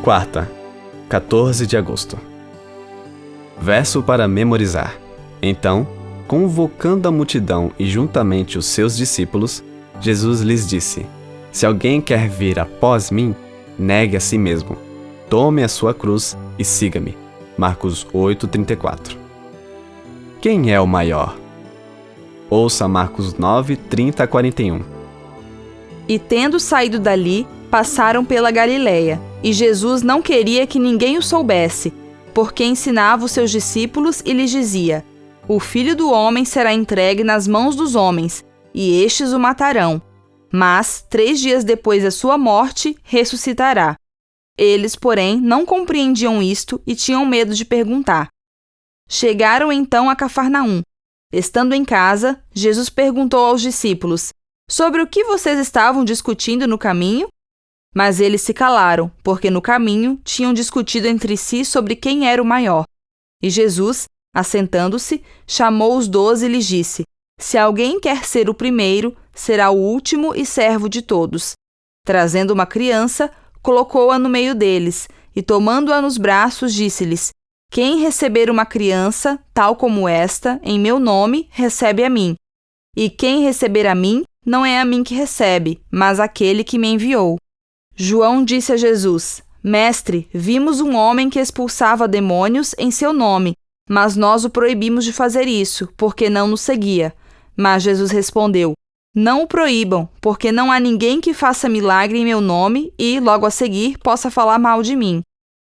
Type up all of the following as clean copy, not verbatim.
Quarta, 14 de agosto. Verso para memorizar. Então, convocando a multidão e juntamente os seus discípulos, Jesus lhes disse: Se alguém quer vir após mim, negue a si mesmo. Tome a sua cruz e siga-me. Marcos 8:34. Quem é o maior? Ouça Marcos 9:30-41. E tendo saído dali, passaram pela Galileia, e Jesus não queria que ninguém o soubesse, porque ensinava os seus discípulos e lhes dizia: O Filho do Homem será entregue nas mãos dos homens, e estes o matarão. Mas, 3 dias depois da sua morte, ressuscitará. Eles, porém, não compreendiam isto e tinham medo de perguntar. Chegaram então a Cafarnaum. Estando em casa, Jesus perguntou aos discípulos: Sobre o que vocês estavam discutindo no caminho? Mas eles se calaram, porque no caminho tinham discutido entre si sobre quem era o maior. E Jesus, assentando-se, chamou os 12 e lhes disse: Se alguém quer ser o primeiro, será o último e servo de todos. Trazendo uma criança, colocou-a no meio deles, e tomando-a nos braços, disse-lhes: Quem receber uma criança, tal como esta, em meu nome, recebe a mim. E quem receber a mim, não é a mim que recebe, mas aquele que me enviou. João disse a Jesus: Mestre, vimos um homem que expulsava demônios em seu nome, mas nós o proibimos de fazer isso, porque não nos seguia. Mas Jesus respondeu: Não o proíbam, porque não há ninguém que faça milagre em meu nome e, logo a seguir, possa falar mal de mim.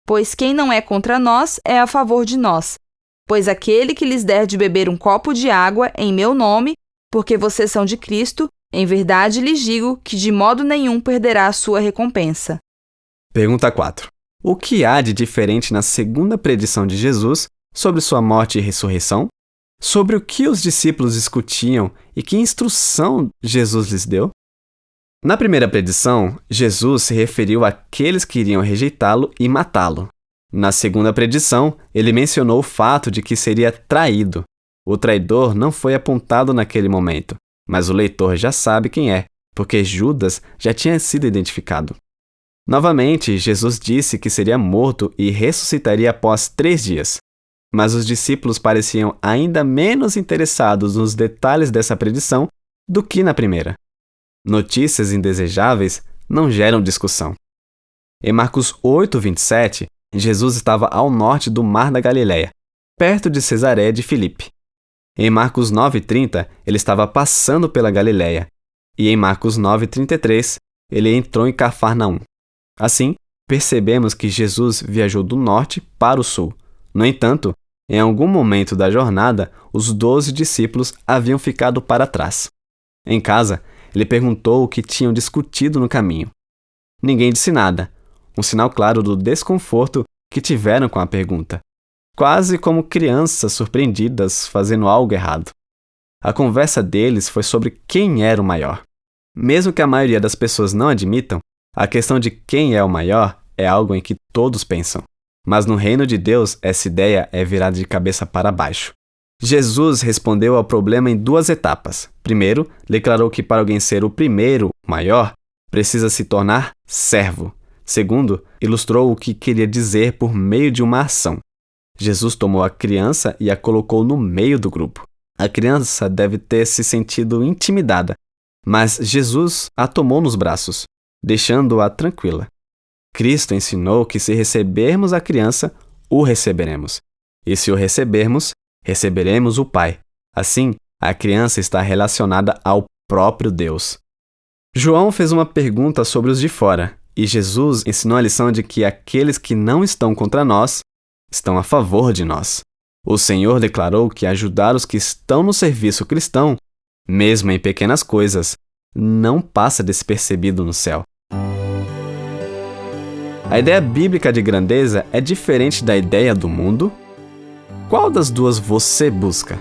Pois quem não é contra nós é a favor de nós. Pois aquele que lhes der de beber um copo de água em meu nome, porque vocês são de Cristo, em verdade lhes digo que de modo nenhum perderá a sua recompensa. Pergunta 4. O que há de diferente na segunda predição de Jesus sobre sua morte e ressurreição? Sobre o que os discípulos discutiam e que instrução Jesus lhes deu? Na primeira predição, Jesus se referiu àqueles que iriam rejeitá-lo e matá-lo. Na segunda predição, ele mencionou o fato de que seria traído. O traidor não foi apontado naquele momento, mas o leitor já sabe quem é, porque Judas já tinha sido identificado. Novamente, Jesus disse que seria morto e ressuscitaria após 3 dias. Mas os discípulos pareciam ainda menos interessados nos detalhes dessa predição do que na primeira. Notícias indesejáveis não geram discussão. Em Marcos 8:27, Jesus estava ao norte do Mar da Galileia, perto de Cesareia de Filipe. Em Marcos 9:30, ele estava passando pela Galileia. E em Marcos 9:33, ele entrou em Cafarnaum. Assim, percebemos que Jesus viajou do norte para o sul. No entanto, em algum momento da jornada, os 12 discípulos haviam ficado para trás. Em casa, ele perguntou o que tinham discutido no caminho. Ninguém disse nada, um sinal claro do desconforto que tiveram com a pergunta. Quase como crianças surpreendidas fazendo algo errado. A conversa deles foi sobre quem era o maior. Mesmo que a maioria das pessoas não admitam, a questão de quem é o maior é algo em que todos pensam. Mas no reino de Deus, essa ideia é virada de cabeça para baixo. Jesus respondeu ao problema em 2 etapas. Primeiro, declarou que para alguém ser o primeiro, maior, precisa se tornar servo. Segundo, ilustrou o que queria dizer por meio de uma ação. Jesus tomou a criança e a colocou no meio do grupo. A criança deve ter se sentido intimidada, mas Jesus a tomou nos braços, deixando-a tranquila. Cristo ensinou que se recebermos a criança, o receberemos. E se o recebermos, receberemos o Pai. Assim, a criança está relacionada ao próprio Deus. João fez uma pergunta sobre os de fora, e Jesus ensinou a lição de que aqueles que não estão contra nós, estão a favor de nós. O Senhor declarou que ajudar os que estão no serviço cristão, mesmo em pequenas coisas, não passa despercebido no céu. A ideia bíblica de grandeza é diferente da ideia do mundo? Qual das duas você busca?